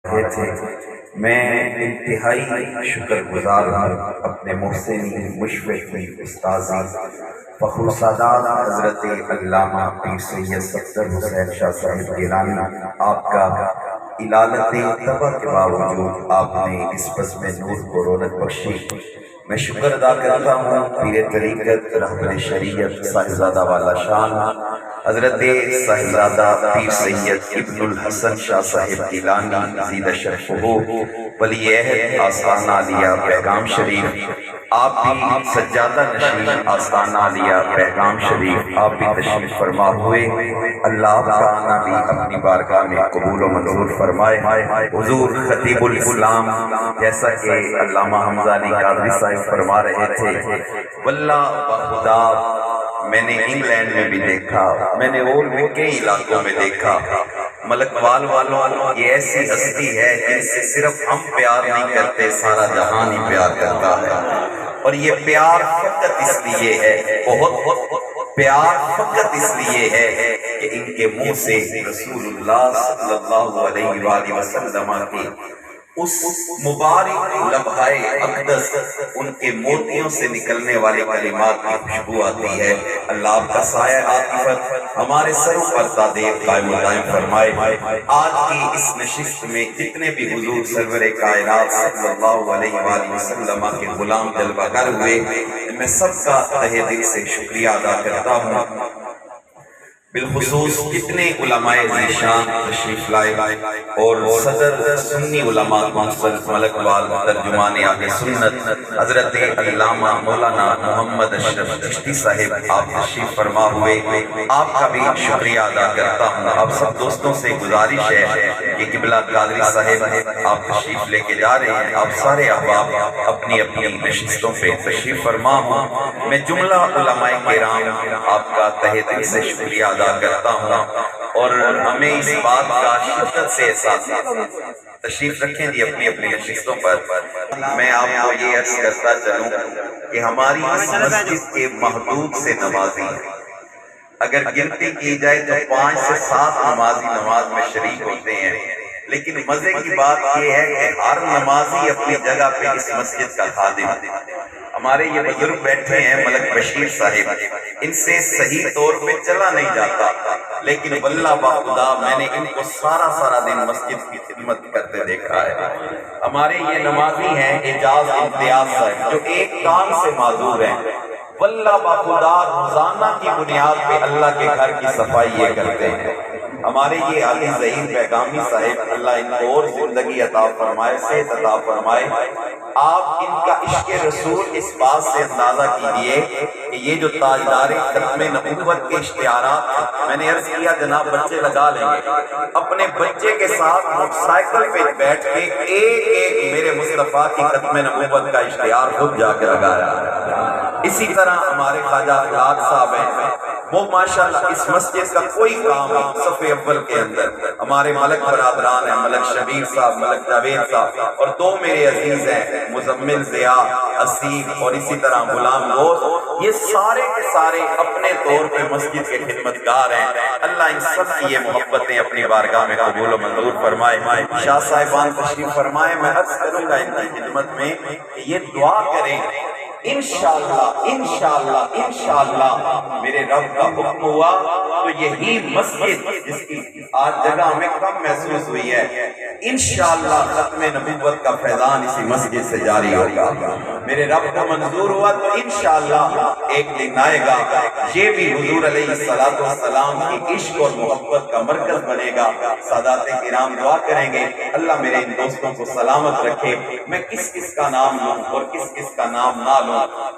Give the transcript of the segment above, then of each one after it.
رہے تھے۔ میں انتہائی شکر گزار ہوں اپنے محسنی مشفقی استاذی فخر السادات حضرت علامہ پیر سید صفدر حسین شاہ صاحب گیلانی، آپ کا علالت تباہ کے باوجود آپ نے اس بزم نور کو رونق بخشی۔ میں شکر ادا کرتا ہوں پیر طریقت رہبر شریعت صاحبزادہ والا شان حضرت صاحبزادہ پیر سید ابن الحسن شاہ صاحب گیلانی زیدہ شرفہ ولی عہد آستانہ عالیہ پیغام شریف، آپ بھی سجادہ نشین آستانہ عالیہ پیغام شریف، آپ بھی تشریف فرما ہوئے۔ اللہ آپ کا آنا بھی اپنی بارگاہ میں قبول و منظور فرمائے۔ حضور خطیب الاسلام جیسا کہ علامہ حمزہ علی قادری صاحب فرما رہے تھے، واللہ بخدا میں نے انگلینڈ میں بھی دیکھا، میں نے اور بھی کئی علاقوں میں دیکھا، ملک والوں یہ ایسی ہستی ہے جن سے صرف ہم پیار نہیں کرتے، سارا جہان ہی پیار کرتا ہے۔ اور یہ پیار فقط اس لیے ہے، بہت پیار فقط اس لیے ہے کہ ان کے منہ سے رسول اللہ صلی اللہ علیہ وآلہ وسلم کی اس مبارک لمحہ اقدس، ان کے موتیوں سے نکلنے والے کلمات کی خوشبو آتی ہے۔ اللہ آپ کا سایہ عاطفت ہمارے سروں پر دائم قائم و دائم فرمائے۔ آج کی اس نشست میں جتنے بھی حضور سرور کائنات صلی اللہ علیہ وآلہ وسلم کے غلام جلوہ گر ہوئے، میں سب کا تہہ دل سے شکریہ ادا کرتا ہوں۔ بالخصوص کتنے علماء ذیشان تشریف لائے اور صدر سنی علماء کونسل ملک وال ترجمان اہل سنت حضرت علامہ مولانا محمد اشرف چشتی صاحب آپ تشریف فرما ہوئے، آپ کا بھی شکریہ ادا کرتا ہوں۔ آپ سب دوستوں سے گزارش ہے کہ قبلہ قادری صاحب آپ تشریف لے کے جا رہے ہیں، آپ سارے احباب اپنی اپنی نشستوں پہ تشریف فرما ہوں۔ میں جملہ علماء کرام آپ کا تہہ دل سے شکریہ ادا کرتا ہوں، اور ہمیں اس بات کا شدت سے احساس ہے۔ تشریف رکھیں جی اپنی اپنی نشستوں پر۔ میں آپ کو یہ عرض کرتا چلوں کہ ہماری اس مسجد کے محدود سے نمازی ہیں، اگر گنتی کی جائے تو 5 سے 7 نمازی نماز میں شریک ہوتے ہیں، لیکن مزے کی بات یہ ہے کہ ہر نمازی اپنی جگہ پہ اس مسجد کا خادم ہے۔ ہمارے یہ بزرگ بیٹھے ہیں ملک بشیر صاحب، ان سے صحیح طور پہ چلا نہیں جاتا، لیکن واللہ باخدا میں نے ان کو سارا دن مسجد کی خدمت کرتے دیکھا ہے۔ ہمارے یہ نمازی ہیں اعجاز امتیاز صاحب، جو ایک کام سے معذور ہیں، واللہ باخدا روزانہ کی بنیاد پہ اللہ کے گھر کی صفائی یہ کرتے ہیں۔ ہمارے یہ عالی ظہیر پیغامی صاحب، اللہ ان کو اور زندگی عطا فرمائے، صحت عطا فرمائے۔ آپ ان کا عشق رسول اس بات سے اندازہ کیجئے کہ یہ جو تاجدار ختم نبوت کے اشتہارات، میں نے عرض کیا جناب بچے لگا لیں گے، اپنے بچے کے ساتھ موٹر سائیکل پہ بیٹھ کے ایک ایک میرے مصطفیٰ کی ختم نبوت کا اشتہار خود جا کے لگایا۔ اسی طرح ہمارے خواجہ اخلاق صاحب ہیں، وہ ماشاءاللہ اس مسجد کا کوئی کام صف اول کے اندر، ہمارے ملک برادران ہیں، ملک شبیر صاحب، ملک جاوید صاحب، اور 2 میرے عزیز ہیں مزمل ضیاء اسیف، اور اسی طرح غلام گوش، یہ سارے کے سارے اپنے طور پہ مسجد کے خدمتگار ہیں۔ اللہ ان سب کی یہ محبتیں اپنی بارگاہ میں قبول و منظور فرمائے۔ شاہ صاحبان تشریف فرمائے، میں عرض کروں گا ان کی خدمت میں کہ یہ دعا کریں، انشاءاللہ میرے رب کا حکم ہوا تو یہی مسجد جس کی آج جگہ ہمیں کم محسوس ہوئی ہے، انشاءاللہ ختم نبوت کا فیضان اسی مسجد سے جاری ہوگا۔ میرے رب کا منظور ہوا تو انشاءاللہ ایک دن آئے گا، یہ بھی حضور علیہ السلام کی عشق اور محبت کا مرکز بنے گا۔ سادات کرام دعا کریں گے اللہ میرے ان دوستوں کو سلامت رکھے۔ میں کس کس کا نام لوں اور کس کس کا نام نہ لوں،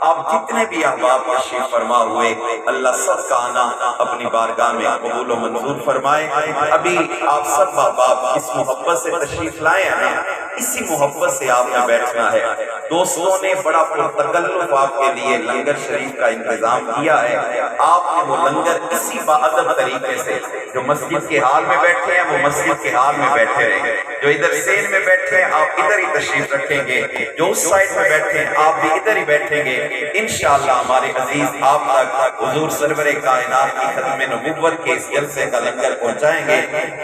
آپ جتنے بھی احباب تشریف فرما ہوئے، اللہ سب کا آنا اپنی بارگاہ میں قبول و منظور فرمائے۔ ابھی آپ سب احباب اس محبت سے تشریف لائے ہیں، اسی محبت سے آپ نے بیٹھنا ہے۔ دوستوں نے بڑا پرتکلف آپ کے لیے لنگر شریف کا انتظام کیا ہے، آپ نے وہ لنگر اسی باادب طریقے سے جو مسجد کے حال میں بیٹھے ہیں وہ مسجد کے حال میں بیٹھے رہیں۔ جو ادھر سین میں بیٹھے ہیں آپ ادھر ہی تشریف رکھیں گے، جو اس سائڈ میں بیٹھے ہیں آپ بھی ادھر ہی بیٹھیں گے، انشاءاللہ ہمارے عزیز آپ تک حضور سرور کائنات کی ختم نبوت کے اس جلسے کا لنگر پہنچائیں گے۔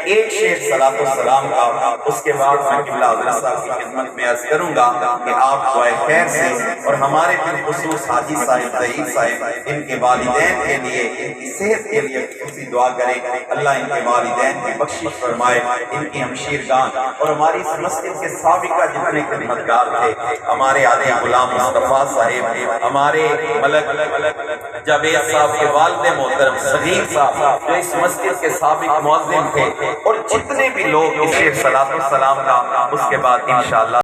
ایک شعر صلاۃ و سلام کا، اس کے بعد میں قبلہ حضرت صاحب کی خدمت میں عرض کروں گا کہ آپ دعائے خیر سے اور ہمارے بالخصوص حاجی صاحب ظہیر صاحب ان کے والدین کے لیے، ان کی صحت کے لیے خصوصی دعا کریں، اللہ ان کے والدین کی بخشش فرمائے، ان کی ہمشیرگان اور ہماری اس مسجد کے سابقہ جتنے خدمتگار تھے، ہمارے عادی غلام مصطفیٰ صاحب، ہمارے ملک جاوید صاحب کے والد محترم صغیر صاحب جو اس مسجد کے سابق مؤذن تھے، اور جتنے بھی لوگ اس صلاۃ و سلام کا اس کے بعد انشاءاللہ